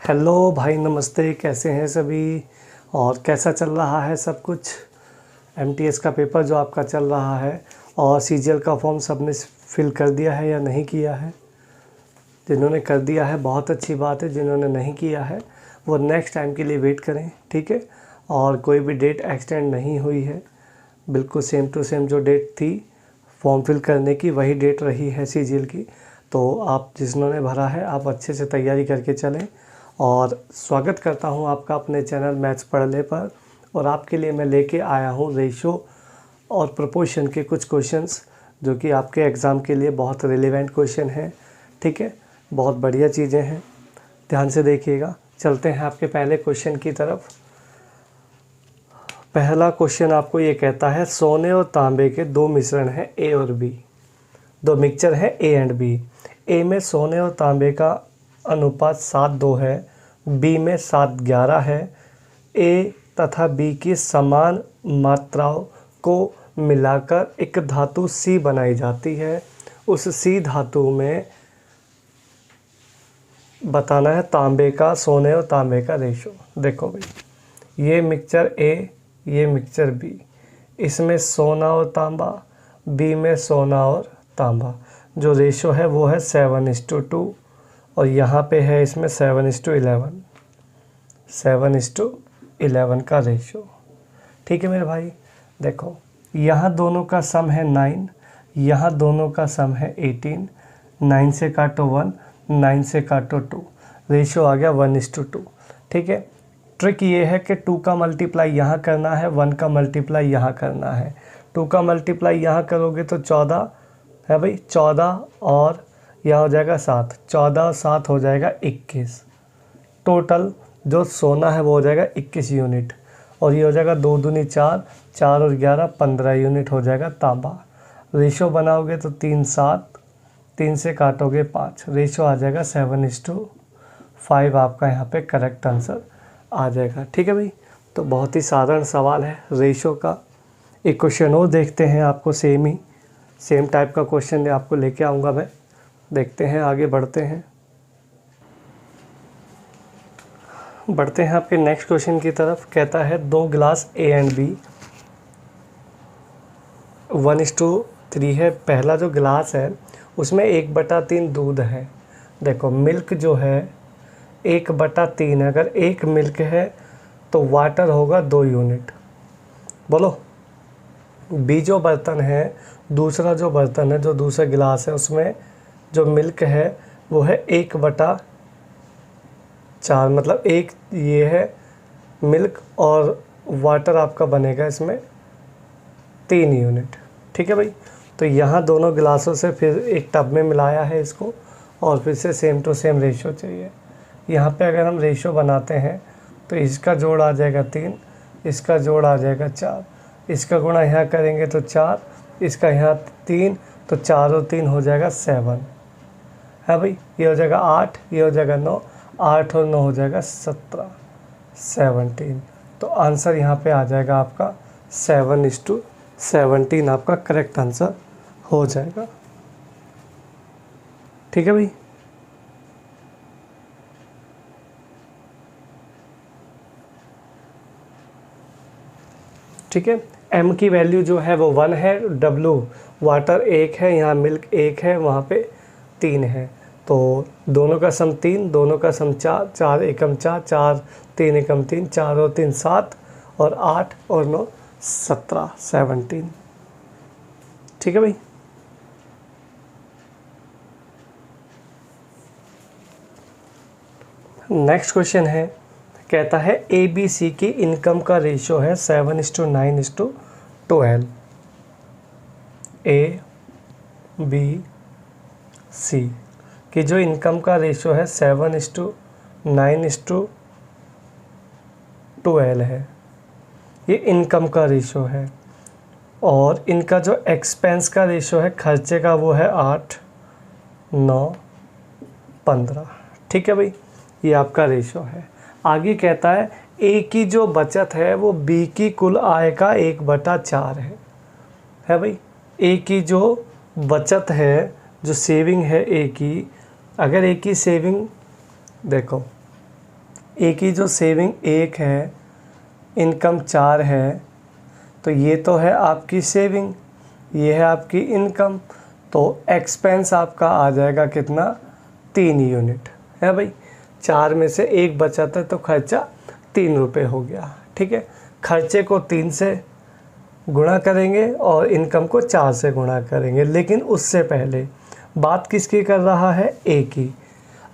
Hello भाई, नमस्ते। कैसे हैं सभी और कैसा चल रहा है सब कुछ? एमटीएस का पेपर जो आपका चल रहा है और सीजीएल का फॉर्म सबने फिल कर दिया है या नहीं किया है? जिन्होंने कर दिया है बहुत अच्छी बात है, जिन्होंने नहीं किया है वो नेक्स्ट टाइम के लिए वेट करें, ठीक है। और कोई भी डेट एक्सटेंड नहीं हुई है, बिल्कुल सेम टू सेम जो डेट थी फॉर्म फिल करने की वही डेट रही है सीजीएल की। तो आप जिन्होंने भरा है आप अच्छे से तैयारी करके चलें। और स्वागत करता हूं आपका अपने चैनल मैथ्स पढ़ ले पर। और आपके लिए मैं लेके आया हूं रेशो और प्रोपोर्शन के कुछ क्वेश्चंस जो कि आपके एग्ज़ाम के लिए बहुत रिलेवेंट क्वेश्चन हैं, ठीक है। बहुत बढ़िया चीज़ें हैं, ध्यान से देखिएगा। चलते हैं आपके पहले क्वेश्चन की तरफ। पहला क्वेश्चन आपको ये कहता है सोने और तांबे के दो मिश्रण हैं ए और बी, दो मिक्सचर है ए एंड बी। ए में सोने और तांबे का अनुपात 7:2 है, बी में 7:11 है। ए तथा बी की समान मात्राओं को मिलाकर एक धातु सी बनाई जाती है। उस सी धातु में बताना है तांबे का सोने और तांबे का रेशो। देखो भाई, ये मिक्सचर ए, ये मिक्सचर बी, इसमें सोना और तांबा, बी में सोना और तांबा। जो रेशो है वो है 7:2 और यहाँ पे है इसमें 7:11, 7:11 का रेशो, ठीक है मेरे भाई। देखो, यहाँ दोनों का सम है 9, यहाँ दोनों का सम है 18। 9 से काटो 1, 9 से काटो 2, रेशो आ गया 1:2, ठीक है। ट्रिक ये है कि 2 का मल्टीप्लाई यहाँ करना है, 1 का मल्टीप्लाई यहाँ करना है। 2 का मल्टीप्लाई यहाँ करोगे तो 14 है भाई, 14 और यह हो जाएगा 7, 14 और 7 हो जाएगा 21। टोटल जो सोना है वो हो जाएगा 21 यूनिट और ये हो जाएगा 2 दूनी 4, 4 और 11 15 यूनिट हो जाएगा तांबा। रेशो बनाओगे तो 3 7, 3 से काटोगे 5, रेशो आ जाएगा 7:5। आपका यहाँ पे करेक्ट आंसर आ जाएगा, ठीक है भाई। तो बहुत ही साधारण सवाल है रेशो का। एक क्वेश्चन और देखते हैं, आपको सेम टाइप का क्वेश्चन आपको लेके आऊँगा मैं। देखते हैं, आगे बढ़ते हैं आपके नेक्स्ट क्वेश्चन की तरफ। कहता है दो गिलास ए एंड बी 1:3 है। पहला जो गिलास है उसमें 1/3 दूध है। देखो, मिल्क जो है 1/3 है। अगर 1 मिल्क है तो वाटर होगा 2 यूनिट। बोलो, बी जो बर्तन है, दूसरा जो बर्तन है, जो दूसरा गिलास है, उसमें जो मिल्क है वो है 1/4, मतलब एक ये है मिल्क और वाटर आपका बनेगा इसमें 3 यूनिट, ठीक है भाई। तो यहाँ दोनों गिलासों से फिर एक टब में मिलाया है इसको और फिर से सेम टू सेम रेशो चाहिए। यहाँ पे अगर हम रेशो बनाते हैं तो इसका जोड़ आ जाएगा 3, इसका जोड़ आ जाएगा 4, इसका गुणा यहाँ करेंगे तो 4, इसका यहाँ 3, तो 4 और 3 हो जाएगा 7 है भाई। ये हो जाएगा 8, ये हो जाएगा 9, 8 और 9 हो जाएगा 17, 17। तो आंसर यहाँ पे आ जाएगा आपका 7:17, आपका करेक्ट आंसर हो जाएगा, ठीक है भाई। ठीक है, m की वैल्यू जो है वो 1 है, w वाटर 1 है, यहाँ मिल्क 1 है, वहाँ पे 3 है। तो दोनों का सम 3, दोनों का सम 4, 4 एकम 4, 4 3 एकम 3, 4 और 3 7 और 8 और 9 17, 17, ठीक है भाई। नेक्स्ट क्वेश्चन है, कहता है ए बी सी की इनकम का रेशो है 7:9:12। ए बी सी की जो इनकम का रेशो है 7:9:12 है। ये इनकम का रेशो है और इनका जो एक्सपेंस का रेशो है, खर्चे का, वो है 8 9 15, ठीक है भाई। ये आपका रेशो है। आगे कहता है ए की जो बचत है वो बी की कुल आय का 1/4 है भाई। ए की जो बचत है, जो सेविंग है ए की, अगर ए की सेविंग देखो ए की जो सेविंग 1 है, इनकम 4 है, तो ये तो है आपकी सेविंग, ये है आपकी इनकम, तो एक्सपेंस आपका आ जाएगा कितना, 3 यूनिट है भाई। 4 में से 1 बचा था तो खर्चा 3 रुपये हो गया। ठीक है, खर्चे को 3 से गुणा करेंगे और इनकम को 4 से गुणा करेंगे, लेकिन उससे पहले बात किसकी कर रहा है, ए की।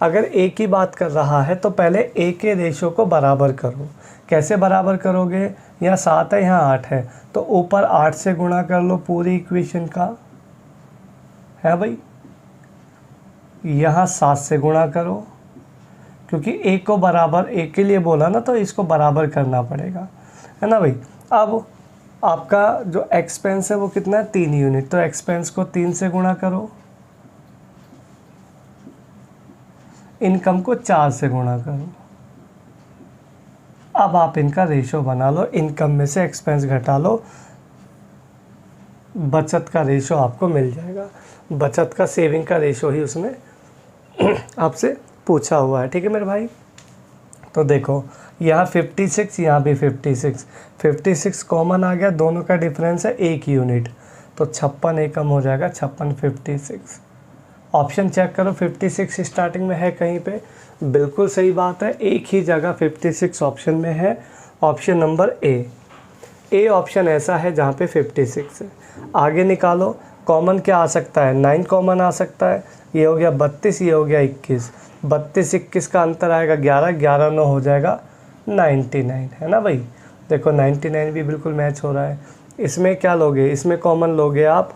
अगर ए की बात कर रहा है तो पहले ए के रेशो को बराबर करो। कैसे बराबर करोगे, यहाँ 7 है, यहाँ 8 है, तो ऊपर 8 से गुणा कर लो पूरी इक्वेशन का, है भाई। यहाँ 7 से गुणा करो, क्योंकि ए को बराबर, ए के लिए बोला ना, तो इसको बराबर करना पड़ेगा, है ना भाई। अब आपका जो एक्सपेंस है वो कितना है, 3 यूनिट, तो एक्सपेंस को 3 से गुणा करो, इनकम को 4 से गुणा करो। अब आप इनका रेशो बना लो, इनकम में से एक्सपेंस घटा लो, बचत का रेशो आपको मिल जाएगा। बचत का, सेविंग का रेशो ही उसमें आपसे पूछा हुआ है। ठीक है मेरे भाई, तो देखो यहाँ 56, यहाँ भी 56 कॉमन आ गया, दोनों का डिफरेंस है 1 यूनिट, तो 56 एक कम हो जाएगा, 56 56। ऑप्शन चेक करो, 56 स्टार्टिंग में है कहीं पे, बिल्कुल सही बात है, एक ही जगह 56 ऑप्शन में है, ऑप्शन नंबर ए ऑप्शन ऐसा है जहाँ पे 56 है। आगे निकालो, कॉमन क्या आ सकता है, 9 कॉमन आ सकता है, ये हो गया 32, ये हो गया 21, 32 21 का अंतर आएगा 11, 11 9 हो जाएगा 99, है ना भाई। देखो 99 भी बिल्कुल मैच हो रहा है। इसमें क्या लोगे, इसमें कॉमन लोगे आप,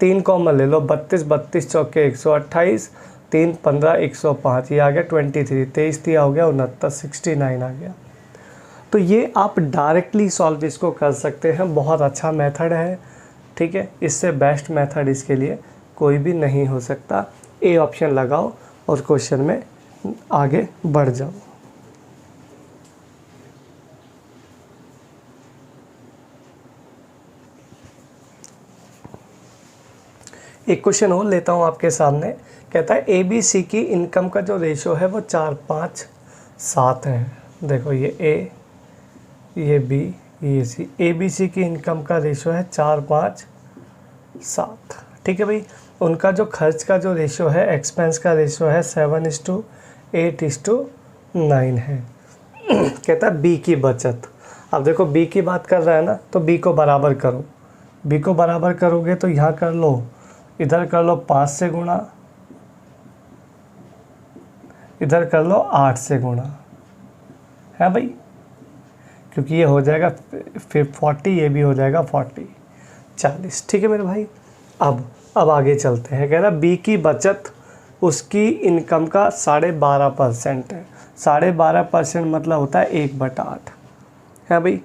3 कॉमन ले लो, 32 32 चौके 128, 3 15 105, ये आ गया 23, 23 दिया हो गया 69, 69 आ गया। तो ये आप डायरेक्टली सॉल्व इसको कर सकते हैं, बहुत अच्छा मेथड है। ठीक है, इससे बेस्ट मेथड इसके लिए कोई भी नहीं हो सकता। ए ऑप्शन लगाओ और क्वेश्चन में आगे बढ़ जाओ। एक क्वेश्चन और लेता हूँ आपके सामने, कहता है ए बी सी की इनकम का जो रेशो है वो 4 5 7 है। देखो ये ए, ये बी, ये सी, ए बी सी की इनकम का रेशो है 4 5 7। ठीक है भाई, उनका जो खर्च का जो रेशो है, एक्सपेंस का रेशो है 7:8:9 है। कहता है बी की बचत। अब देखो बी की बात कर रहा है ना, तो बी को बराबर करो, बी को बराबर करोगे तो यहाँ कर लो, इधर कर लो 5 से गुणा, इधर कर लो 8 से गुणा, है भाई, क्योंकि ये हो जाएगा फिर 40, ये भी हो जाएगा 40 40। ठीक है मेरे भाई, अब आगे चलते हैं। कह रहा बी की बचत उसकी इनकम का 12.5% है। 12.5% मतलब होता है 1/8, है भाई।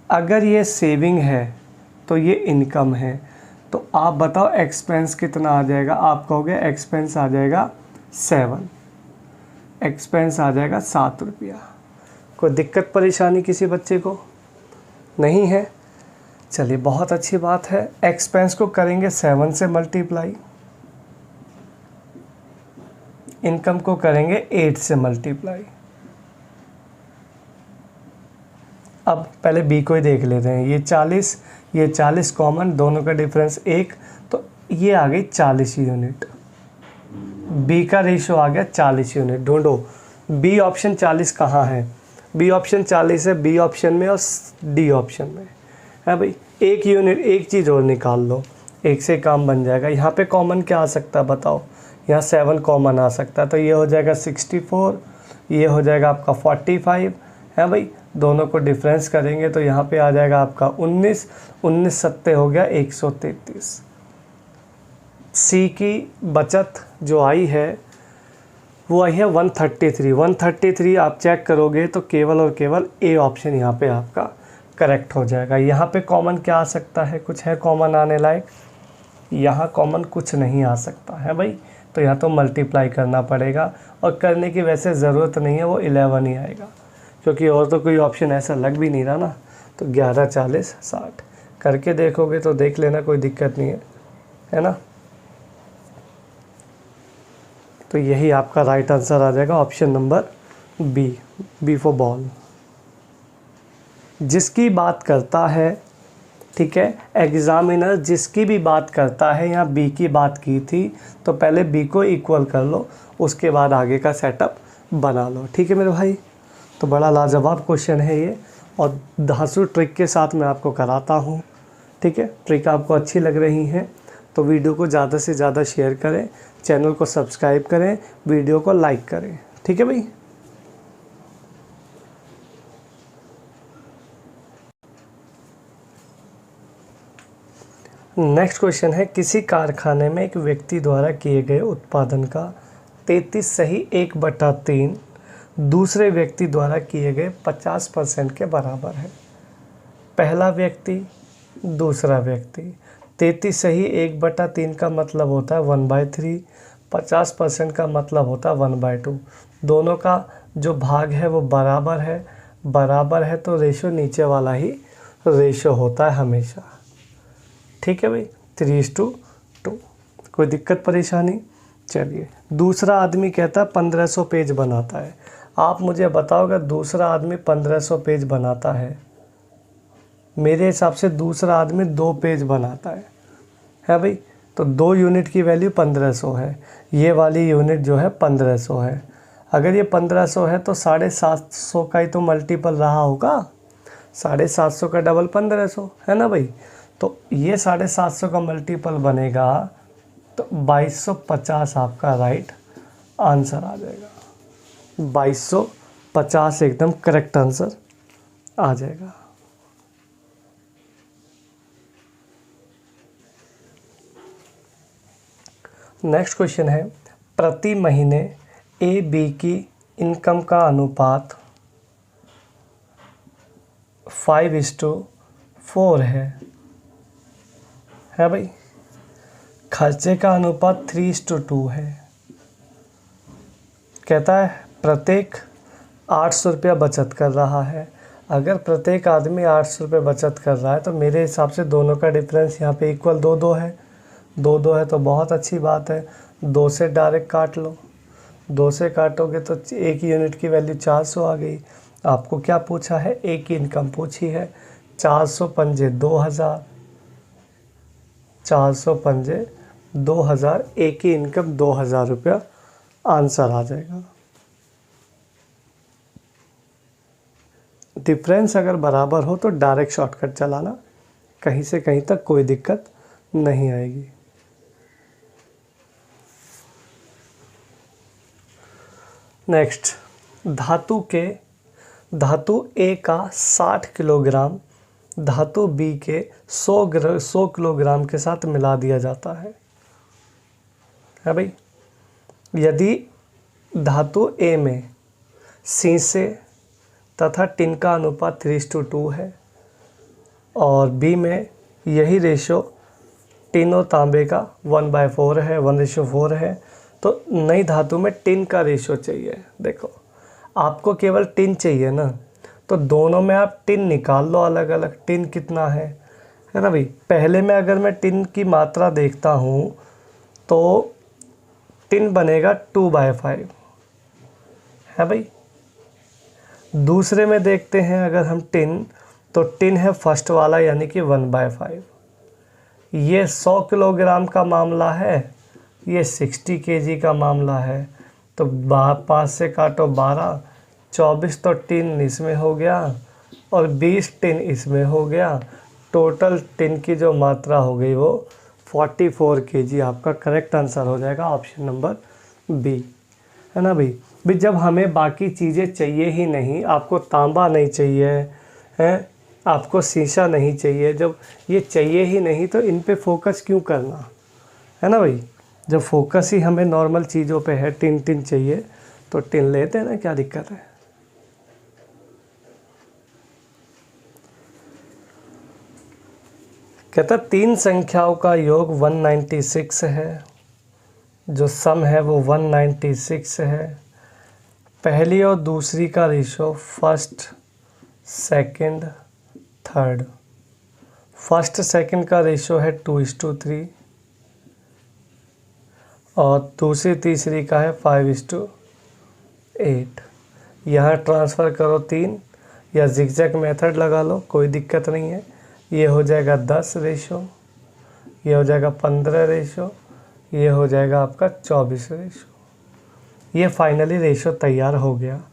अगर ये सेविंग है तो ये इनकम है, तो आप बताओ एक्सपेंस कितना आ जाएगा। आप कहोगे एक्सपेंस आ जाएगा 7, एक्सपेंस आ जाएगा 7 रुपया। कोई दिक्कत परेशानी किसी बच्चे को नहीं है? चलिए बहुत अच्छी बात है। एक्सपेंस को करेंगे 7 से मल्टीप्लाई, इनकम को करेंगे 8 से मल्टीप्लाई। अब पहले बी को ही देख लेते हैं। ये 40 कॉमन, दोनों का डिफरेंस 1, तो ये आ गई 40 यूनिट। बी का रेशो आ गया 40 यूनिट। ढूंढो बी ऑप्शन 40 कहाँ है। बी ऑप्शन 40 है बी ऑप्शन में और डी ऑप्शन में, है भाई। 1 यूनिट, एक चीज़ और निकाल लो, 1 से काम बन जाएगा। यहाँ पे कॉमन क्या आ सकता है बताओ। यहाँ 7 कॉमन आ सकता है, तो ये हो जाएगा 64, ये हो जाएगा आपका 45, है भाई। दोनों को डिफरेंस करेंगे तो यहाँ पे आ जाएगा आपका 19, 19 सत्ते हो गया 133। सी की बचत जो आई है वो आई है 133। आप चेक करोगे तो केवल और केवल ए ऑप्शन यहाँ पे आपका करेक्ट हो जाएगा। यहाँ पे कॉमन क्या आ सकता है, कुछ है कॉमन आने लायक? यहाँ कॉमन कुछ नहीं आ सकता है भाई, तो यहाँ तो मल्टीप्लाई करना पड़ेगा, और करने की वैसे ज़रूरत नहीं है, वो 11 ही आएगा, क्योंकि और तो कोई ऑप्शन ऐसा लग भी नहीं रहा ना। तो 11 40 60 करके देखोगे तो देख लेना, कोई दिक्कत नहीं है ना। तो यही आपका राइट आंसर आ जाएगा, option number B for ball. जिसकी बात करता है, ठीक है, एग्जामिनर जिसकी भी बात करता है, यहाँ बी की बात की थी तो पहले बी को इक्वल कर लो, उसके बाद आगे का सेटअप बना लो। ठीक है मेरे भाई, तो बड़ा लाजवाब क्वेश्चन है ये, और धांसू ट्रिक के साथ मैं आपको कराता हूँ। ठीक है, ट्रिक आपको अच्छी लग रही है तो वीडियो को ज़्यादा से ज़्यादा शेयर करें, चैनल को सब्सक्राइब करें, वीडियो को लाइक करें। ठीक है भाई। नेक्स्ट क्वेश्चन है, किसी कारखाने में एक व्यक्ति द्वारा किए गए उत्पादन का 33 सही 1/3 दूसरे व्यक्ति द्वारा किए गए 50% के बराबर है। पहला व्यक्ति, दूसरा व्यक्ति। 33 सही 1/3 का मतलब होता है 1/3, 50% का मतलब होता है 1/2। दोनों का जो भाग है वो बराबर है, बराबर है तो रेशो नीचे वाला ही रेशो होता है हमेशा। ठीक है भाई, 3:2। कोई दिक्कत परेशानी? चलिए, दूसरा आदमी कहता है 1500 पेज बनाता है। आप मुझे बताओगे दूसरा आदमी 1500 पेज बनाता है, मेरे हिसाब से दूसरा आदमी 2 पेज बनाता है भाई। तो 2 यूनिट की वैल्यू 1500 है, ये वाली यूनिट जो है 1500 है। अगर ये 1500 है तो 750 का ही तो मल्टीपल रहा होगा, 750 का डबल 1500 है ना भाई। तो ये 750 का मल्टीपल बनेगा तो 2250 आपका राइट आंसर आ जाएगा। 2250 एकदम करेक्ट आंसर आ जाएगा। नेक्स्ट क्वेश्चन है, प्रति महीने ए बी की इनकम का अनुपात 5:4 है भाई। खर्चे का अनुपात 3:2 है। कहता है प्रत्येक 800 रुपया बचत कर रहा है। अगर प्रत्येक आदमी 800 रुपये बचत कर रहा है तो मेरे हिसाब से दोनों का डिफरेंस यहाँ पे इक्वल 2-2 है। 2-2 है तो बहुत अच्छी बात है। 2 से डायरेक्ट काट लो, 2 से काटोगे तो एक यूनिट की वैल्यू 400 आ गई। आपको क्या पूछा है? एक की इनकम पूछी है। 400 पंजे 2000, 400 पंजे 2000, एक की इनकम 2000 रुपया आंसर आ जाएगा। डिफरेंस अगर बराबर हो तो डायरेक्ट शॉर्टकट चलाना, कहीं से कहीं तक कोई दिक्कत नहीं आएगी। नेक्स्ट, धातु ए का 60 किलोग्राम धातु बी के 100 किलोग्राम के साथ मिला दिया जाता है भाई। यदि धातु ए में शीशे तथा टिन का अनुपात 3:2 है और बी में यही रेशो टिन और तांबे का 1/4 है, 1:4 है, तो नई धातु में टिन का रेशो चाहिए। देखो, आपको केवल टिन चाहिए ना, तो दोनों में आप टिन निकाल लो अलग अलग। टिन कितना है ना भाई। पहले में अगर मैं टिन की मात्रा देखता हूँ तो टिन बनेगा 2/5 है भाई। दूसरे में देखते हैं अगर हम टिन, तो टिन है फर्स्ट वाला यानी कि 1/5। ये 100 किलोग्राम का मामला है, ये 60 kg का मामला है। तो 5 से काटो 12, 24 तो टिन इसमें हो गया और 20 टिन इसमें हो गया। टोटल टिन की जो मात्रा हो गई वो 44 kg आपका करेक्ट आंसर हो जाएगा, ऑप्शन नंबर बी है ना भाई। भी जब हमें बाकी चीज़ें चाहिए ही नहीं, आपको तांबा नहीं चाहिए है, आपको शीशा नहीं चाहिए, जब ये चाहिए ही नहीं तो इन पे फोकस क्यों करना, है ना भाई। जब फोकस ही हमें नॉर्मल चीज़ों पे है, टिन चाहिए तो टिन लेते हैं ना, क्या दिक्कत है। कहता 3 संख्याओं का योग 196 है, जो सम है वो 196 है। पहली और दूसरी का ratio first second third, first second का रेशो है 2:3 और दूसरी तीसरी का है 5:8। यहाँ ट्रांसफ़र करो 3 या जिगजैग मेथड लगा लो, कोई दिक्कत नहीं है। ये हो जाएगा 10 रेशो, ये हो जाएगा 15 रेशो, ये हो जाएगा आपका 24 रेशो। ये फाइनली रेशो तैयार हो गया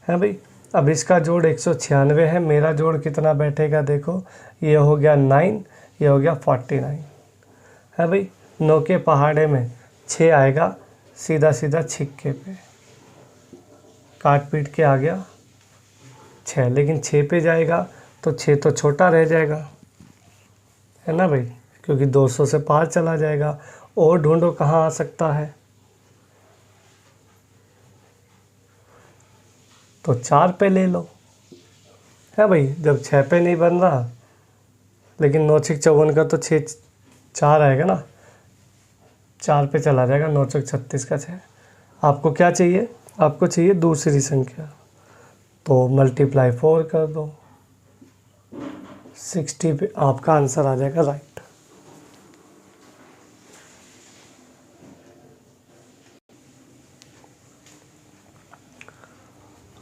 है भाई। अब इसका जोड़ 196 है, मेरा जोड़ कितना बैठेगा देखो, ये हो गया 9, ये हो गया 49 है भाई। 9 के पहाड़े में 6 आएगा, सीधा सीधा छिक्के पे काट पीट के आ गया 6, लेकिन 6 पे जाएगा तो 6 तो छोटा रह जाएगा, है ना भाई, क्योंकि 200 से पार चला जाएगा। और ढूंढो कहाँ आ सकता है, तो 4 पे ले लो, है भाई। जब 6 पे नहीं बन रहा, लेकिन 9 6 54 का तो 6 4 आएगा ना, 4 पे चला जाएगा। 9 6 36 का 6। आपको क्या चाहिए, आपको चाहिए दूसरी संख्या, तो मल्टीप्लाई 4 कर दो, 60 पे आपका आंसर आ जाएगा राइट।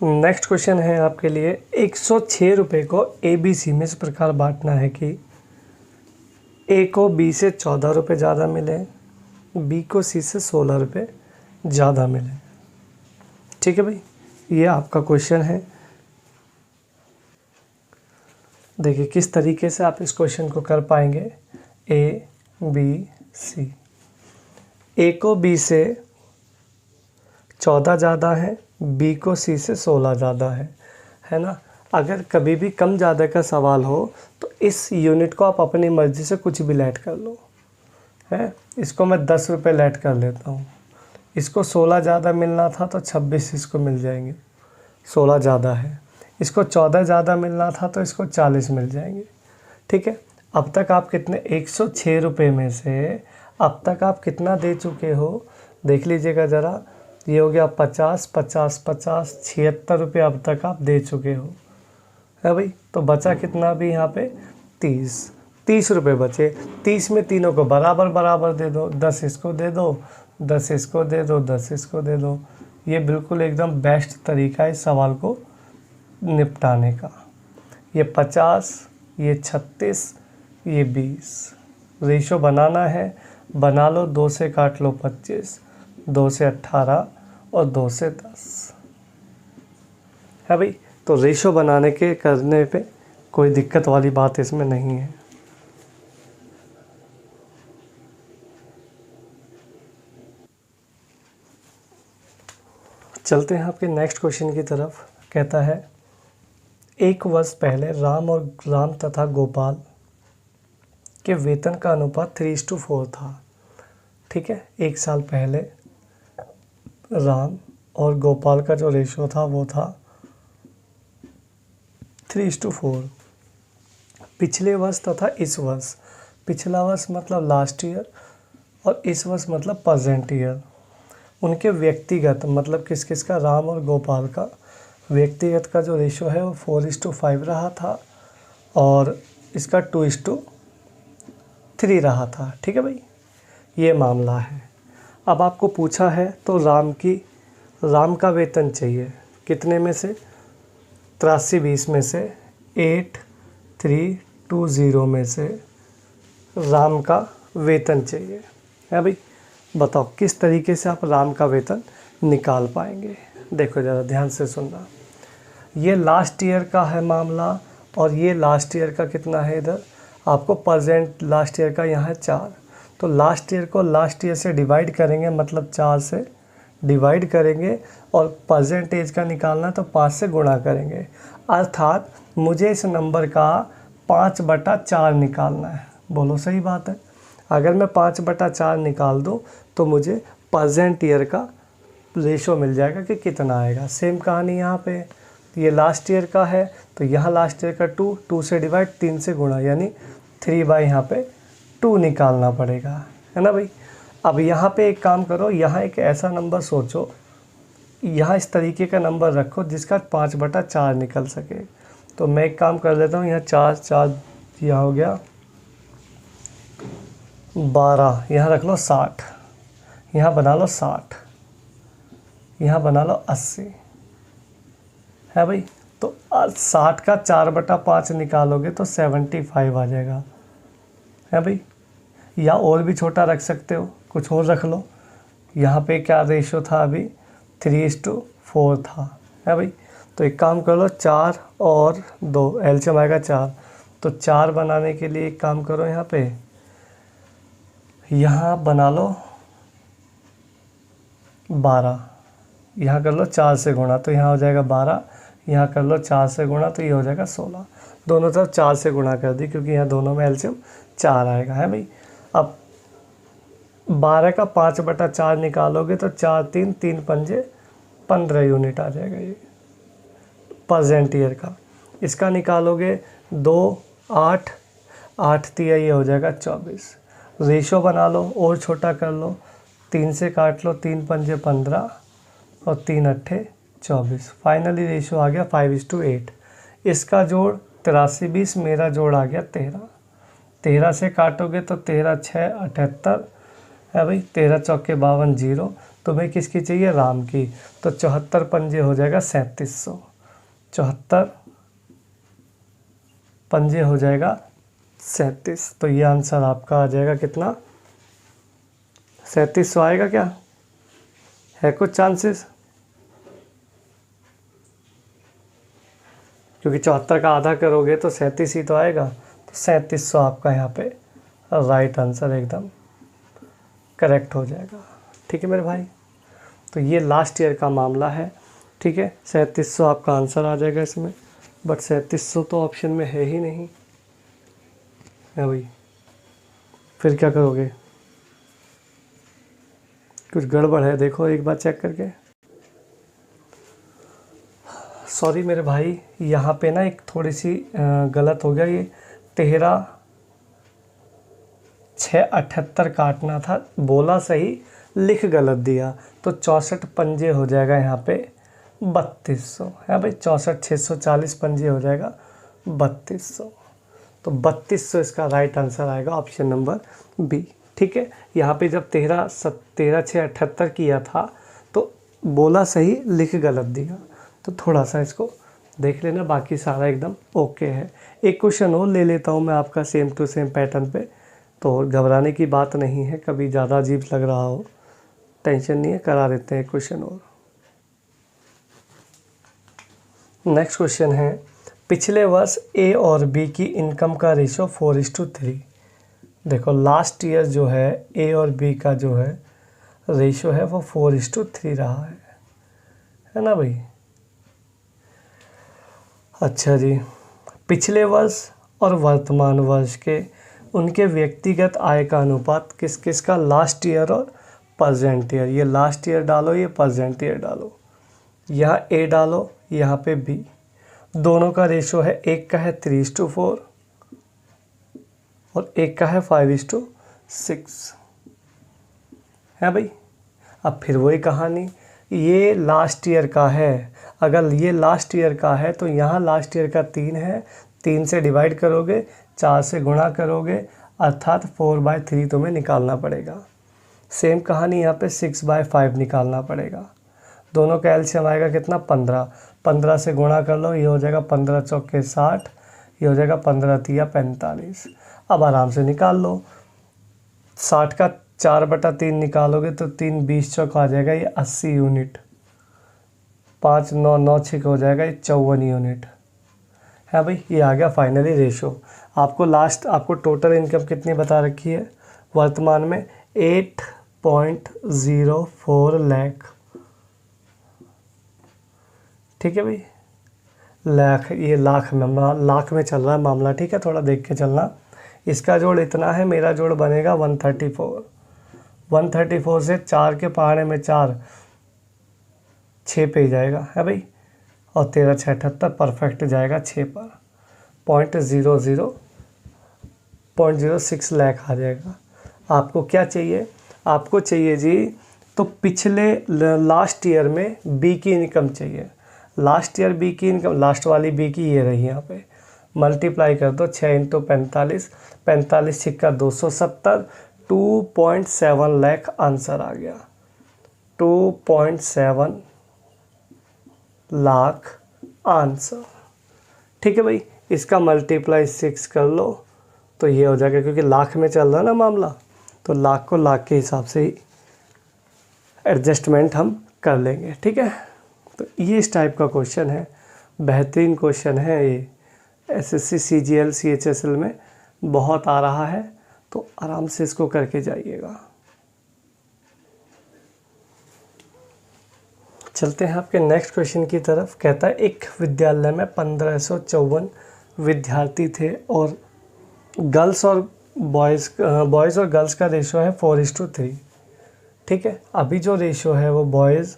नेक्स्ट क्वेश्चन है आपके लिए, 106 रुपये को ABC में इस प्रकार बांटना है कि A को B से 14 रुपये ज़्यादा मिले, B को C से 16 रुपये ज़्यादा मिले। ठीक है भाई, ये आपका क्वेश्चन है। देखिए किस तरीके से आप इस क्वेश्चन को कर पाएंगे। A B C, A को B से 14 ज़्यादा है, B को C से 16 ज़्यादा है ना। अगर कभी भी कम ज़्यादा का सवाल हो तो इस यूनिट को आप अपनी मर्ज़ी से कुछ भी लेट कर लो, है। इसको मैं 10 रुपये लेट कर लेता हूँ। इसको 16 ज़्यादा मिलना था तो 26 इसको मिल जाएंगे, 16 ज़्यादा है। इसको 14 ज़्यादा मिलना था तो इसको 40 मिल जाएंगे। ठीक है, अब तक आप कितने, 106 रुपये में से अब तक आप कितना दे चुके हो, देख लीजिएगा ज़रा। ये हो गया 50 50 50, 76 रुपये अब तक आप दे चुके हो, है भाई। तो बचा कितना भी यहाँ पे 30 रुपये बचे। 30 में तीनों को बराबर बराबर दे दो, 10 इसको दे दो, 10 इसको दे दो, 10 इसको दे दो। ये बिल्कुल एकदम बेस्ट तरीका है इस सवाल को निपटाने का। ये 50, ये 36, ये 20। रेशो बनाना है, बना लो। 2 से काट लो 25, 2 से 18 और 2 से 10, है भाई। तो रेशो बनाने के करने पे कोई दिक्कत वाली बात इसमें नहीं है। चलते हैं आपके नेक्स्ट क्वेश्चन की तरफ। कहता है, एक वर्ष पहले राम तथा गोपाल के वेतन का अनुपात 3:4 था। ठीक है, एक साल पहले राम और गोपाल का जो रेशो था वो था 3:4। पिछले वर्ष तथा इस वर्ष, पिछला वर्ष मतलब लास्ट ईयर और इस वर्ष मतलब प्रेजेंट ईयर, उनके व्यक्तिगत मतलब किस किस का, राम और गोपाल का व्यक्तिगत का जो रेशो है वो 4:5 रहा था और इसका 2:3 रहा था। ठीक है भाई, ये मामला है। अब आपको पूछा है तो राम का वेतन चाहिए कितने में से, 8320 में से 8320 में से राम का वेतन चाहिए, है भाई। बताओ किस तरीके से आप राम का वेतन निकाल पाएंगे। देखो ज़रा ध्यान से सुनना, ये लास्ट ईयर का है मामला और ये लास्ट ईयर का कितना है, इधर आपको प्रेजेंट लास्ट ईयर का यहाँ है 4। तो लास्ट ईयर को लास्ट ईयर से डिवाइड करेंगे, मतलब 4 से डिवाइड करेंगे और परसेंटेज का निकालना है तो 5 से गुणा करेंगे। अर्थात मुझे इस नंबर का 5/4 निकालना है। बोलो सही बात है। अगर मैं 5/4 निकाल दूँ तो मुझे प्रेजेंट ईयर का रेशो मिल जाएगा कि कितना आएगा। सेम कहानी यहाँ पे, ये लास्ट ईयर का है तो यहाँ लास्ट ईयर का 2 से डिवाइड, 3 से गुणा, यानी 3 यहाँ पे 2 निकालना पड़ेगा, है ना भाई। अब यहाँ पे एक काम करो, यहाँ एक ऐसा नंबर सोचो, यहाँ इस तरीके का नंबर रखो जिसका 5/4 निकल सके। तो मैं एक काम कर लेता हूँ, यहाँ 4 यहाँ हो गया 12, यहाँ रख लो 60, यहाँ बना लो 60, यहाँ बना लो 80, है भाई। तो 60 का 4/5 निकालोगे तो 75 आ जाएगा, है भाई। या और भी छोटा रख सकते हो, कुछ और रख लो। यहाँ पे क्या रेशो था अभी, 3:4 था, है भाई। तो एक काम कर लो, 4 और 2 एलसीएम आएगा 4। तो 4 बनाने के लिए एक काम करो, यहाँ पे यहाँ बना लो 12, यहाँ कर लो 4 से गुणा तो यहाँ हो जाएगा 12, यहाँ कर लो 4 से गुणा तो ये हो जाएगा 16। दोनों तरफ 4 से गुणा कर दी क्योंकि यहाँ दोनों में एलसीएम 4 आएगा, है भाई। अब 12 का 5/4 निकालोगे तो 4 3 3 पंजे 15 यूनिट आ जाएगा ये परसेंट ईयर का। इसका निकालोगे 2 8 8 तिया ये हो जाएगा 24। रेशो बना लो और छोटा कर लो, 3 से काट लो, 3 पंजे 15 और 3 अट्ठे 24। फाइनली रेशो आ गया 5:8। इसका जोड़ 83 20, मेरा जोड़ आ गया 13। 13 से काटोगे तो 13 6 78 है भाई, 13 चौके 52 0। तुम्हें किसकी चाहिए, राम की। तो 74 पंजे हो जाएगा 3700, 74 पंजे हो जाएगा 37। तो ये आंसर आपका आ जाएगा कितना, 3700 आएगा क्या, है कुछ चांसेस? क्योंकि 74 का आधा करोगे तो 37 ही तो आएगा। तो 3700 आपका यहाँ पे राइट आंसर एकदम करेक्ट हो जाएगा। ठीक है मेरे भाई, तो ये लास्ट ईयर का मामला है। ठीक है, 3700 आपका आंसर आ जाएगा इसमें, बट 3700 तो ऑप्शन में है ही नहीं, है भाई। फिर क्या करोगे, कुछ गड़बड़ है, देखो एक बार चेक करके। सॉरी मेरे भाई, यहाँ पे ना एक थोड़ी सी गलत हो गया। ये 13 6 78 काटना था, बोला सही, लिख गलत दिया। तो 64 पंजे हो जाएगा यहाँ पे 3200, है भाई। 64 640 पंजे हो जाएगा 3200। तो 3200 इसका राइट आंसर आएगा, ऑप्शन नंबर बी। ठीक है, यहाँ पे जब 13 6 78 किया था तो बोला सही, लिख गलत दिया। तो थोड़ा सा इसको देख लेना, बाकी सारा एकदम ओके है। एक क्वेश्चन और ले लेता हूँ मैं आपका सेम टू सेम पैटर्न पे, तो घबराने की बात नहीं है। कभी ज़्यादा अजीब लग रहा हो, टेंशन नहीं है, करा देते हैं क्वेश्चन और। नेक्स्ट क्वेश्चन है, पिछले वर्ष ए और बी की इनकम का रेशो 4:3। देखो लास्ट ईयर जो है ए और बी का जो है रेशो है वो 4:3 रहा है ना भाई। अच्छा जी, पिछले वर्ष और वर्तमान वर्ष के उनके व्यक्तिगत आय का अनुपात किस किस का, लास्ट ईयर और प्रेजेंट ईयर। ये लास्ट ईयर डालो, ये प्रेजेंट ईयर डालो, यहाँ ए डालो, यहाँ पे बी। दोनों का रेशो है, एक का है 3:4 और एक का है 5:6, है भाई। अब फिर वही कहानी, ये लास्ट ईयर का है। अगर ये लास्ट ईयर का है तो यहाँ लास्ट ईयर का 3 है, 3 से डिवाइड करोगे, 4 से गुणा करोगे, अर्थात 4/3 तुम्हें निकालना पड़ेगा। सेम कहानी यहाँ पे 6/5 निकालना पड़ेगा। दोनों का एलसीएम आएगा कितना, 15। 15 से गुणा कर लो, ये हो जाएगा 15 चौके 60, ये हो जाएगा 15 तिया 45। अब आराम से निकाल लो, 60 का 4/3 निकालोगे तो 3 20 चौक आ जाएगा, ये 80 यूनिट। 5 9 9 6 हो जाएगा, ये 54 यूनिट, है भाई। ये आ गया फाइनली रेशो। आपको टोटल इनकम कितनी बता रखी है वर्तमान में, 8.04 लाख। ठीक है भाई, लाख, ये लाख में चल रहा है मामला। ठीक है, थोड़ा देख के चलना। इसका जोड़ इतना है, मेरा जोड़ बनेगा 134। 134 से 4 के पहाड़े में 4 6 पे ही जाएगा, है भाई। और 13 6 78 परफेक्ट जाएगा 6 पर, 0.06 लाख आ जाएगा। आपको क्या चाहिए, आपको चाहिए जी, तो पिछले लास्ट ईयर में बी की इनकम चाहिए। लास्ट ईयर बी की इनकम, लास्ट वाली बी की ये रही, यहाँ पे मल्टीप्लाई कर दो, 6 × 45, 45 छिक्का 270, 2.7 लाख आंसर आ गया। 2.7 लाख आंसर। ठीक है भाई, इसका मल्टीप्लाई 6 कर लो तो ये हो जाएगा, क्योंकि लाख में चल रहा है ना मामला, तो लाख को लाख के हिसाब से ही एडजस्टमेंट हम कर लेंगे। ठीक है, तो ये इस टाइप का क्वेश्चन है, बेहतरीन क्वेश्चन है ये, एसएससी सीजीएल सीएचएसएल में बहुत आ रहा है, तो आराम से इसको करके जाइएगा। चलते हैं आपके नेक्स्ट क्वेश्चन की तरफ। कहता है एक विद्यालय में 1554 विद्यार्थी थे और गर्ल्स और बॉयज़ और गर्ल्स का रेशो है 4:3। ठीक है, अभी जो रेशो है वो बॉयज़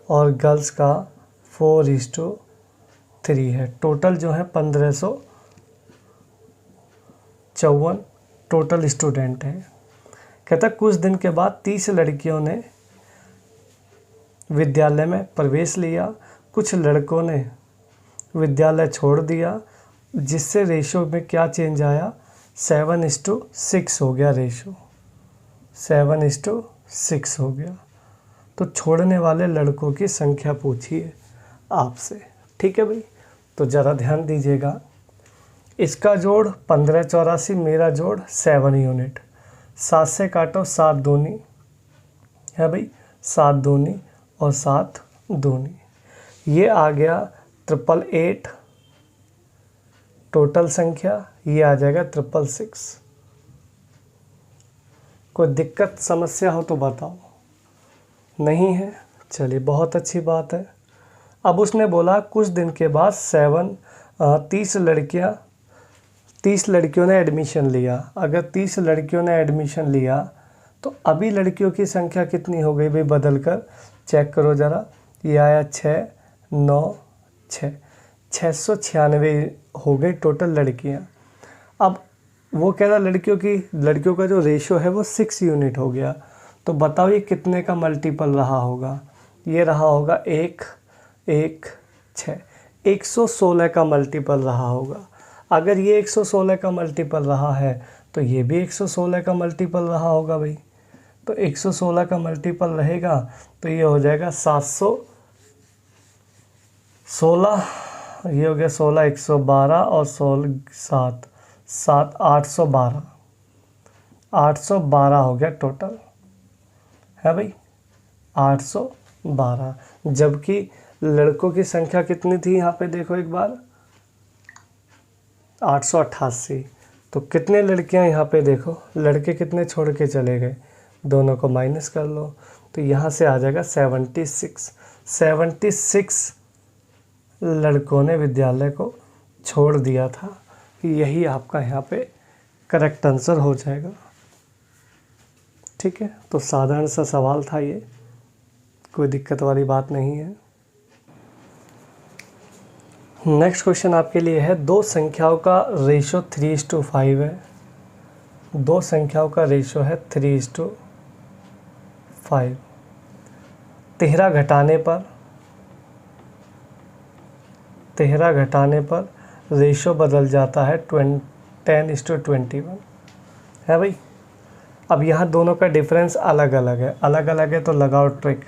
और गर्ल्स का 4:3 है। टोटल जो है 1554 टोटल स्टूडेंट हैं। कहता है कुछ दिन के बाद 30 लड़कियों ने विद्यालय में प्रवेश लिया, कुछ लड़कों ने विद्यालय छोड़ दिया, जिससे रेशो में क्या चेंज आया, 7:6 हो गया रेशो, 7:6 हो गया। तो छोड़ने वाले लड़कों की संख्या पूछिए आपसे। ठीक है भाई, तो ज़रा ध्यान दीजिएगा। इसका जोड़ 1584, मेरा जोड़ 7 यूनिट, 7 से काटो 7 दूनी है भाई, 7 दूनी और 7 दूनी, ये आ गया 888 टोटल संख्या, ये आ जाएगा 666। कोई दिक्कत समस्या हो तो बताओ, नहीं है, चलिए बहुत अच्छी बात है। अब उसने बोला कुछ दिन के बाद 30 लड़कियों ने एडमिशन लिया। अगर 30 लड़कियों ने एडमिशन लिया तो अभी लड़कियों की संख्या कितनी हो गई भाई, बदल कर चेक करो ज़रा, ये आया 6 9 6, 696 हो गई टोटल लड़कियां। अब वो कह रहा लड़कियों का जो रेशो है वो 6 यूनिट हो गया, तो बताओ ये कितने का मल्टीपल रहा होगा, ये रहा होगा 1 1 6, 116 का मल्टीपल रहा होगा। अगर ये 116 का मल्टीपल रहा है तो ये भी 116 का मल्टीपल रहा होगा भाई, तो 116 का मल्टीपल रहेगा तो ये हो जाएगा 716, ये हो गया 16 112 और 16 7 7 812, 812 हो गया टोटल है भाई, 812। जबकि लड़कों की संख्या कितनी थी यहाँ पे देखो एक बार, 888। तो कितने लड़कियाँ यहाँ पे देखो, लड़के कितने छोड़ के चले गए, दोनों को माइनस कर लो तो यहाँ से आ जाएगा 76 लड़कों ने विद्यालय को छोड़ दिया था। यही आपका यहाँ पे करेक्ट आंसर हो जाएगा। ठीक है, तो साधारण सा सवाल था ये, कोई दिक्कत वाली बात नहीं है। नेक्स्ट क्वेश्चन आपके लिए है, दो संख्याओं का रेशो 3:5 है, दो संख्याओं का रेशो है 3:5। 13 घटाने पर रेशो बदल जाता है 10:21 है भाई। अब यहाँ दोनों का डिफरेंस अलग अलग है तो लगाओ ट्रिक।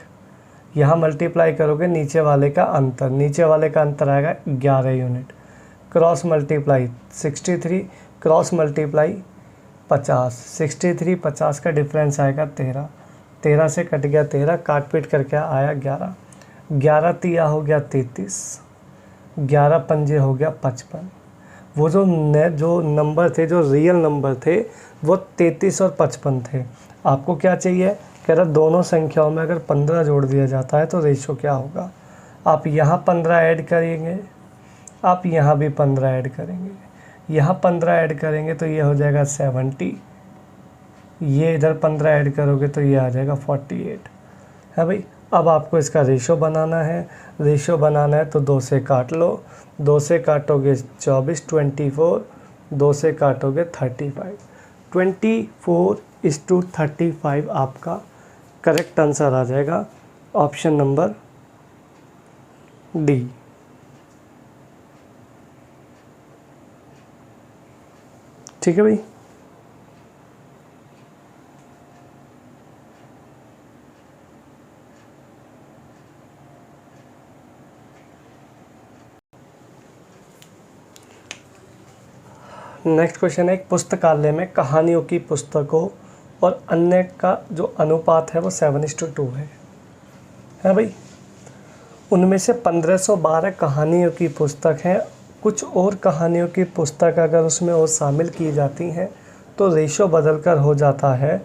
यहाँ मल्टीप्लाई करोगे नीचे वाले का अंतर आएगा 11 unit, cross multiply 63, cross multiply 50, 63 50 का डिफरेंस आएगा 13, 13 से कट गया 13, काट पीट करके आया 11, 11 तिया हो गया 33, 11 पंजे हो गया 55। वो जो नंबर थे, जो रियल नंबर थे वो 33 और 55 थे। आपको क्या चाहिए, कह रहा दोनों संख्याओं में अगर 15 जोड़ दिया जाता है तो रेशो क्या होगा। आप यहाँ 15 ऐड करेंगे, आप यहाँ भी 15 ऐड करेंगे, यहाँ 15 ऐड करेंगे तो ये हो जाएगा 70, ये इधर 15 ऐड करोगे तो ये आ जाएगा 48 है भाई। अब आपको इसका रेशो बनाना है, तो 2 से काट लो, 2 से काटोगे 24 24, 2 से काटोगे 35, 24:35 आपका करेक्ट आंसर आ जाएगा, ऑप्शन नंबर डी। ठीक है भाई, नेक्स्ट क्वेश्चन है, एक पुस्तकालय में कहानियों की पुस्तकों और अन्य का जो अनुपात है वो 7:2 है भाई। उनमें से 1512 कहानियों की पुस्तक हैं, कुछ और कहानियों की पुस्तक अगर उसमें और शामिल की जाती हैं तो रेशो बदल कर हो जाता है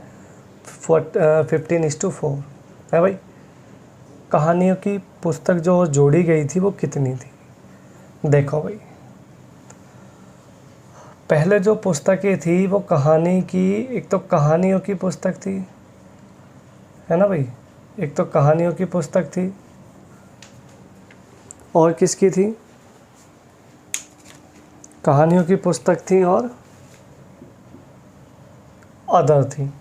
15:4 है भाई। कहानियों की पुस्तक जो जोड़ी गई थी वो कितनी थी? देखो भाई, पहले जो पुस्तकें थी वो कहानी की, एक तो कहानियों की पुस्तक थी, है ना भाई, एक तो कहानियों की पुस्तक थी और किसकी थी? कहानियों की पुस्तक थी और अदर थी।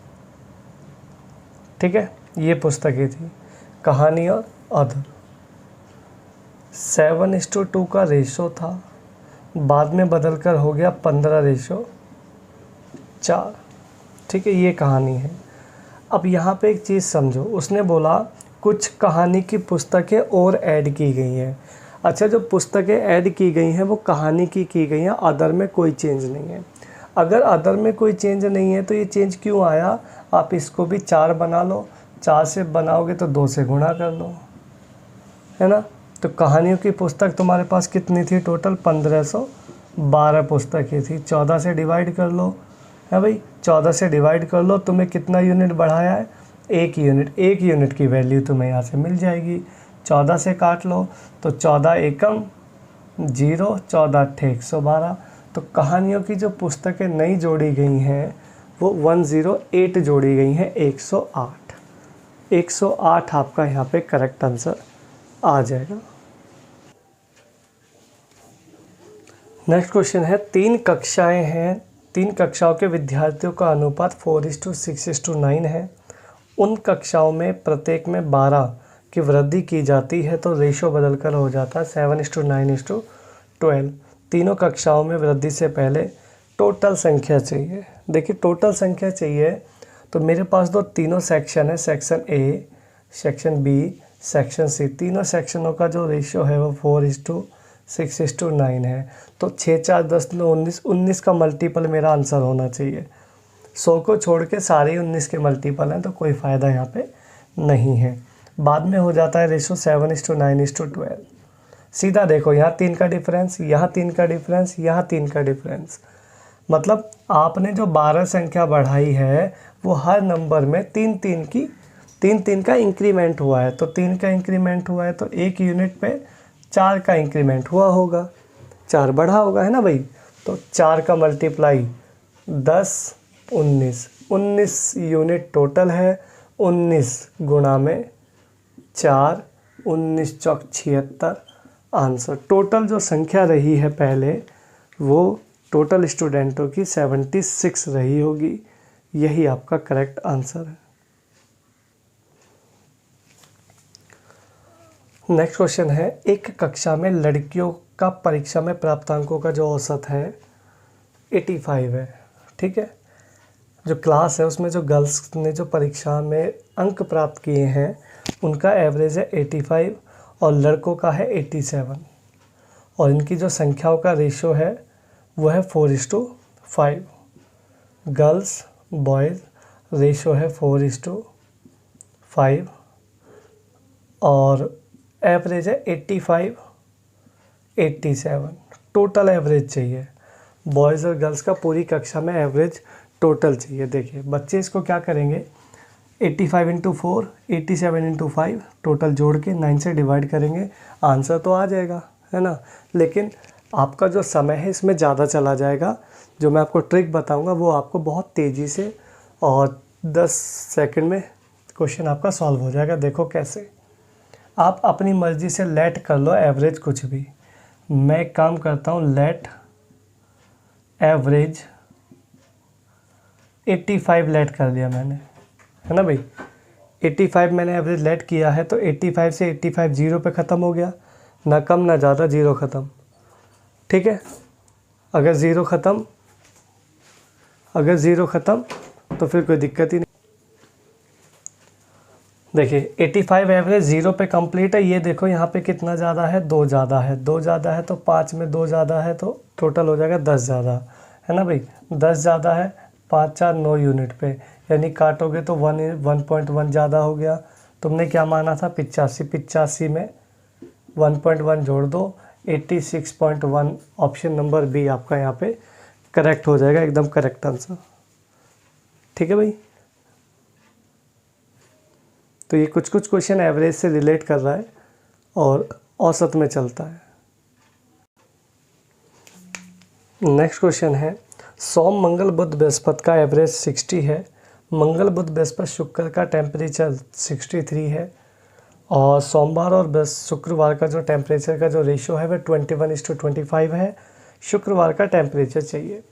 ठीक है, ये पुस्तकें थी, कहानी और अदर। 7:2 का रेशो था, बाद में बदलकर हो गया 15:4। ठीक है, ये कहानी है। अब यहाँ पे एक चीज़ समझो, उसने बोला कुछ कहानी की पुस्तकें और ऐड की गई हैं। अच्छा, जो पुस्तकें ऐड की गई हैं वो कहानी की गई हैं, अदर में कोई चेंज नहीं है। अगर अदर में कोई चेंज नहीं है तो ये चेंज क्यों आया? आप इसको भी 4 बना लो, 4 से बनाओगे तो 2 से गुणा कर लो, है ना। तो कहानियों की पुस्तक तुम्हारे पास कितनी थी? टोटल 1512 पुस्तकें थी। 14 से डिवाइड कर लो, है भाई, 14 से डिवाइड कर लो। तुम्हें कितना यूनिट बढ़ाया है? 1 यूनिट। 1 यूनिट की वैल्यू तुम्हें यहाँ से मिल जाएगी। 14 से काट लो तो 14 एकम 0, 14 अट्ठे 112। तो कहानियों की जो पुस्तकें नई जोड़ी गई हैं वो 108 जोड़ी गई हैं, 108। 108 आपका यहाँ पे करेक्ट आंसर आ जाएगा। नेक्स्ट क्वेश्चन है, 3 कक्षाएं हैं, 3 कक्षाओं के विद्यार्थियों का अनुपात 4:6:9 है। उन कक्षाओं में प्रत्येक में 12 की वृद्धि की जाती है तो रेशो बदलकर हो जाता है 7:9:12। तीनों कक्षाओं में वृद्धि से पहले टोटल संख्या चाहिए। देखिए, टोटल संख्या चाहिए तो मेरे पास तीनों सेक्शन है, section A, section B, section C. तीनों सेक्शनों का जो रेशियो है वो 4:6:9 है। तो 6, 4, 10, 9, 19, 19 का मल्टीपल मेरा आंसर होना चाहिए। 100 को छोड़ के सारे 19 के मल्टीपल हैं तो कोई फ़ायदा यहाँ पे नहीं है। बाद में हो जाता है रेशो 7:9:12। सीधा देखो, यहाँ 3 का डिफरेंस, यहाँ 3 का डिफरेंस, यहाँ 3 का डिफरेंस। मतलब आपने जो 12 संख्या बढ़ाई है वो हर नंबर में 3 का इंक्रीमेंट हुआ है। तो 3 का इंक्रीमेंट हुआ है तो 1 यूनिट पे 4 का इंक्रीमेंट हुआ होगा, 4 बढ़ा होगा, है ना भाई। तो 4 का मल्टीप्लाई 10, 19 यूनिट टोटल है। 19 गुणा में 4, 19 चौक 76 आंसर। टोटल जो संख्या रही है पहले वो टोटल स्टूडेंटों की 76 रही होगी। यही आपका करेक्ट आंसर है। नेक्स्ट क्वेश्चन है, एक कक्षा में लड़कियों का परीक्षा में प्राप्त अंकों का जो औसत है 85 है। ठीक है, जो क्लास है उसमें जो गर्ल्स ने जो परीक्षा में अंक प्राप्त किए हैं उनका एवरेज है 85 और लड़कों का है 87। और इनकी जो संख्याओं का रेशो है वो है 4:5। गर्ल्स बॉयज़ रेशो है 4:5 और एवरेज है 85, 87। टोटल एवरेज चाहिए, बॉयज़ और गर्ल्स का पूरी कक्षा में एवरेज टोटल चाहिए। देखिए बच्चे इसको क्या करेंगे, 85 × 4, 87 × 5 टोटल जोड़ के 9 से डिवाइड करेंगे, आंसर तो आ जाएगा, है ना। लेकिन आपका जो समय है इसमें ज़्यादा चला जाएगा। जो मैं आपको ट्रिक बताऊंगा वो आपको बहुत तेज़ी से और 10 सेकंड में क्वेश्चन आपका सॉल्व हो जाएगा। देखो कैसे, आप अपनी मर्ज़ी से लेट कर लो एवरेज कुछ भी। मैं एक काम करता हूँ, लेट एवरेज 85 लेट कर दिया मैंने, है ना भाई। 85 मैंने एवरेज लेट किया है तो 85 से 85 जीरो पे ख़त्म हो गया, ना कम ना ज़्यादा, जीरो ख़त्म। ठीक है, अगर ज़ीरो ख़त्म तो फिर कोई दिक्कत ही नहीं। देखिए 85 एवरेज ज़ीरो पे कंप्लीट है। ये देखो यहाँ पे कितना ज़्यादा है, 2 ज़्यादा है, 2 ज़्यादा है तो 5 में 2 ज़्यादा है तो टोटल हो जाएगा 10 ज़्यादा, है ना भाई, 10 ज़्यादा है, 5 4 9 यूनिट पे, यानी काटोगे तो 1.1 ज़्यादा हो गया। तुमने क्या माना था 85, 85 में 1.1 जोड़ दो, 86.1। ऑप्शन नंबर बी आपका यहाँ पे करेक्ट हो जाएगा, एकदम करेक्ट आंसर। ठीक है भाई, तो ये कुछ कुछ क्वेश्चन एवरेज से रिलेट कर रहा है और औसत में चलता है। नेक्स्ट क्वेश्चन है, सोम मंगल बुध बृहस्पति का एवरेज 60 है, मंगल बुध बृहस्पति शुक्र का टेम्परेचर 63 है, और सोमवार और शुक्रवार का जो टेम्परेचर का जो रेशियो है वह 21:25 है। शुक्रवार का टेम्परेचर चाहिए।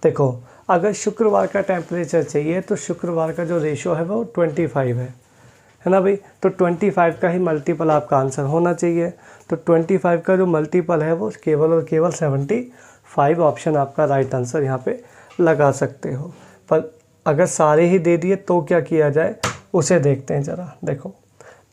देखो, अगर शुक्रवार का टेम्परेचर चाहिए तो शुक्रवार का जो रेशियो है वो 25 है ना भाई, तो 25 का ही मल्टीपल आपका आंसर होना चाहिए। तो 25 का जो मल्टीपल है वो केवल और केवल 75। ऑप्शन आपका राइट आंसर यहाँ पे लगा सकते हो। पर अगर सारे ही दे दिए तो क्या किया जाए, उसे देखते हैं ज़रा। देखो,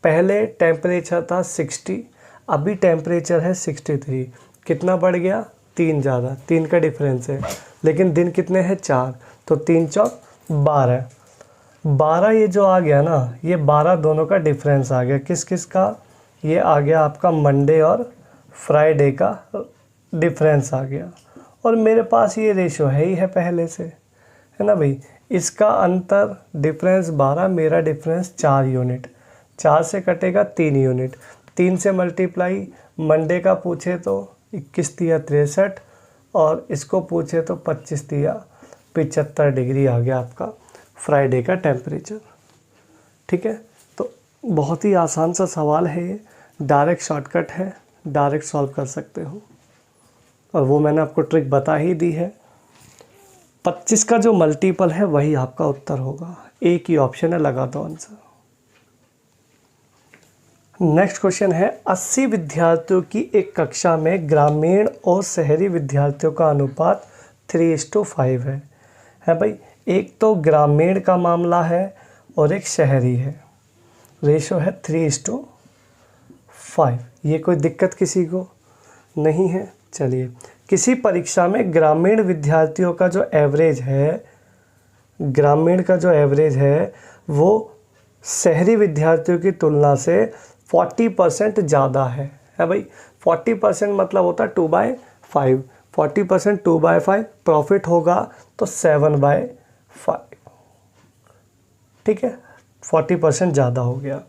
पहले टेम्परेचर था 60, अभी टेम्परेचर है 63। कितना बढ़ गया, 3 ज़्यादा, 3 का डिफरेंस है, लेकिन दिन कितने हैं 4, तो 3 चौक 12। 12 ये जो आ गया ना, ये 12 दोनों का डिफरेंस आ गया। किस किस का, ये आ गया आपका मंडे और फ्राइडे का डिफरेंस आ गया। और मेरे पास ये रेशो है ही है पहले से, है ना भाई। इसका अंतर डिफरेंस 12, मेरा डिफरेंस 4 यूनिट, 4 से कटेगा 3 यूनिट, 3 से मल्टीप्लाई, मंडे का पूछे तो 21 तिया 63, और इसको पूछे तो 25 तिया 75 डिग्री आ गया आपका फ्राइडे का टेम्परेचर। ठीक है, तो बहुत ही आसान सा सवाल है ये, डायरेक्ट शॉर्टकट है, डायरेक्ट सॉल्व कर सकते हो, और वो मैंने आपको ट्रिक बता ही दी है। 25 का जो मल्टीपल है वही आपका उत्तर होगा, एक ही ऑप्शन है, लगा दो आंसर। नेक्स्ट क्वेश्चन है, 80 विद्यार्थियों की एक कक्षा में ग्रामीण और शहरी विद्यार्थियों का अनुपात 3:5 है भाई। एक तो ग्रामीण का मामला है और एक शहरी है, रेशो है 3:5। ये कोई दिक्कत किसी को नहीं है। चलिए, किसी परीक्षा में ग्रामीण विद्यार्थियों का जो एवरेज है, ग्रामीण का जो एवरेज है वो शहरी विद्यार्थियों की तुलना से 40% ज़्यादा है भाई। 40% मतलब होता है 2/5, 40% 2/5, प्रॉफिट होगा तो 7/5। ठीक है, 40% ज़्यादा हो गया।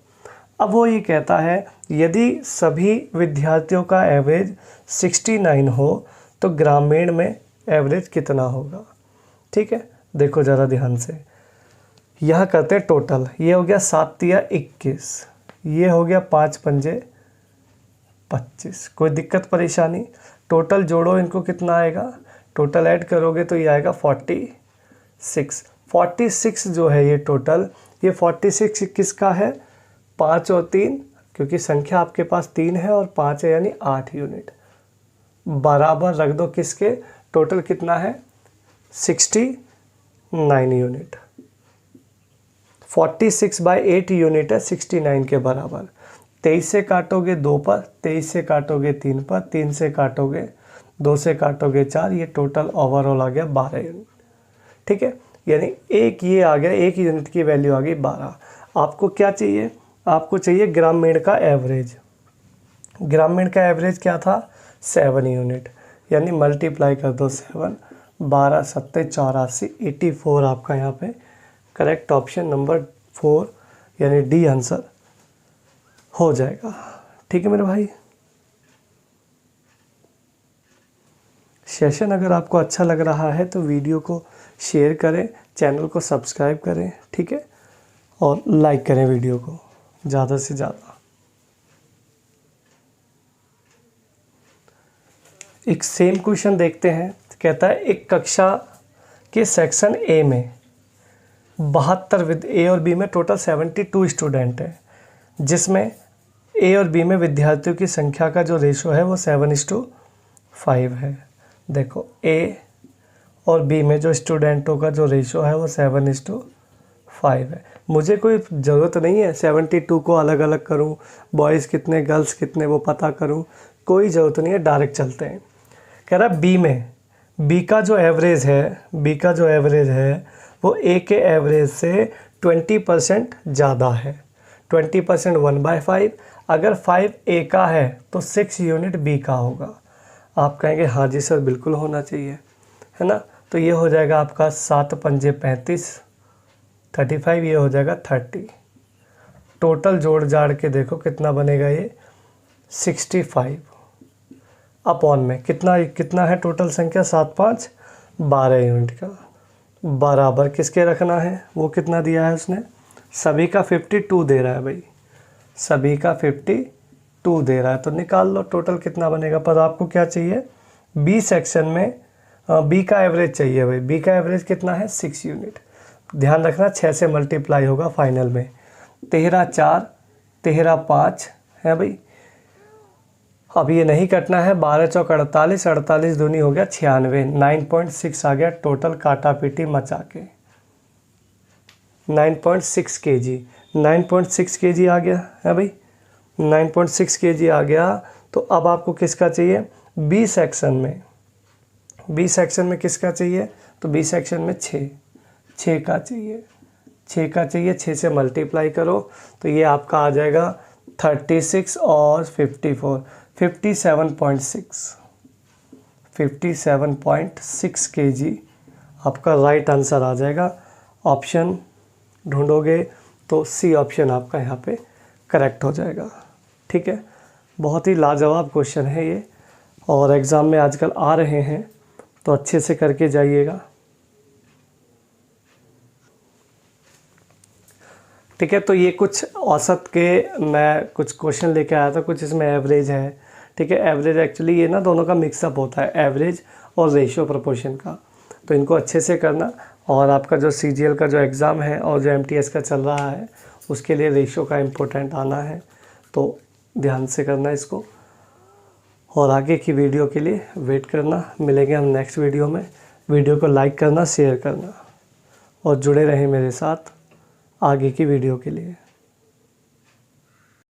अब वो ये कहता है, यदि सभी विद्यार्थियों का एवरेज 69 हो तो ग्रामीण में एवरेज कितना होगा। ठीक है, देखो ज़रा ध्यान से, यहाँ करते हैं टोटल। ये हो गया 7 तिया 21, ये हो गया 5 पंजे 25। कोई दिक्कत परेशानी, टोटल जोड़ो, इनको कितना आएगा, टोटल ऐड करोगे तो ये आएगा 46। 46 जो है ये टोटल, ये 46 किसका है, 5 और 3, क्योंकि संख्या आपके पास 3 है और 5 है, यानी 8 यूनिट बराबर रख दो किसके, टोटल कितना है 69 यूनिट। 46/8 यूनिट है 69 के बराबर। 23 से काटोगे 2 पर, 23 से काटोगे 3 पर, 3 से काटोगे 2 से काटोगे 4, ये टोटल ओवरऑल आ गया 12 यूनिट। ठीक है, यानी एक ये आ गया, एक यूनिट की वैल्यू आ गई 12। आपको क्या चाहिए, आपको चाहिए ग्रामीण का एवरेज। ग्रामीण का एवरेज क्या था, 7 यूनिट, यानी मल्टीप्लाई कर दो 7, 12 7 84, 84 आपका यहाँ पे करेक्ट ऑप्शन नंबर 4 यानी डी आंसर हो जाएगा। ठीक है मेरे भाई, सेशन अगर आपको अच्छा लग रहा है तो वीडियो को शेयर करें, चैनल को सब्सक्राइब करें, ठीक है, और लाइक करें वीडियो को ज़्यादा से ज़्यादा। एक सेम क्वेश्चन देखते हैं। कहता है, एक कक्षा के सेक्शन ए में 72 ए और बी में टोटल 72 स्टूडेंट हैं, जिसमें ए और बी में विद्यार्थियों की संख्या का जो रेशो है वो 7:5 है। देखो, ए और बी में जो स्टूडेंटों का जो रेशो है वो 7:5 है। मुझे कोई ज़रूरत नहीं है 72 को अलग अलग करूं, बॉयज़ कितने गर्ल्स कितने वो पता करूं, कोई ज़रूरत नहीं है, डायरेक्ट चलते हैं। कह रहा बी बी का जो एवरेज है वो ए के एवरेज से 20% ज़्यादा है। 20% 1/5, अगर 5 ए का है तो 6 यूनिट बी का होगा। आप कहेंगे हाँ जी सर बिल्कुल होना चाहिए, है ना। तो ये हो जाएगा आपका 7 पंजे 35, 35, ये हो जाएगा 30। टोटल जोड़ जाड़ के देखो कितना बनेगा ये 65 अपॉन में कितना है टोटल संख्या 7 5 12 यूनिट का, बराबर किसके रखना है, वो कितना दिया है उसने, सभी का 52 दे रहा है भाई, सभी का 52 दे रहा है। तो निकाल लो टोटल कितना बनेगा। पर आपको क्या चाहिए, बी सेक्शन में बी का एवरेज चाहिए भाई। बी का एवरेज कितना है 6 यूनिट। ध्यान रखना 6 से मल्टीप्लाई होगा फाइनल में। 13 4 13 5 है भाई। अब ये नहीं कटना है, 12 चौक 48, 48 दूनी हो गया 96, 9.6 आ गया टोटल काटा पीटी मचा के 9.6 kg, 9.6 kg आ गया है भाई, 9.6 kg आ गया। तो अब आपको किसका चाहिए, बी सेक्शन में, बी सेक्शन में किसका चाहिए, तो बी सेक्शन में 6 का चाहिए, 6 का चाहिए। 6 से मल्टीप्लाई करो तो ये आपका आ जाएगा 36 और 54, 57.6 kg आपका राइट आंसर आ जाएगा। ऑप्शन ढूंढोगे तो सी ऑप्शन आपका यहाँ पे करेक्ट हो जाएगा। ठीक है, बहुत ही लाजवाब क्वेश्चन है ये, और एग्ज़ाम में आजकल आ रहे हैं, तो अच्छे से करके जाइएगा। ठीक है, तो ये कुछ औसत के मैं कुछ क्वेश्चन लेके आया था, कुछ इसमें एवरेज है। ठीक है, एवरेज एक्चुअली ये ना दोनों का मिक्सअप होता है, एवरेज और रेशियो प्रोपोर्शन का। तो इनको अच्छे से करना, और आपका जो सीजीएल का जो एग्ज़ाम है और जो एमटीएस का चल रहा है उसके लिए रेशियो का इम्पोर्टेंट आना है, तो ध्यान से करना इसको। और आगे की वीडियो के लिए वेट करना, मिलेंगे हम नेक्स्ट वीडियो में। वीडियो को लाइक करना, शेयर करना, और जुड़े रहें मेरे साथ आगे की वीडियो के लिए।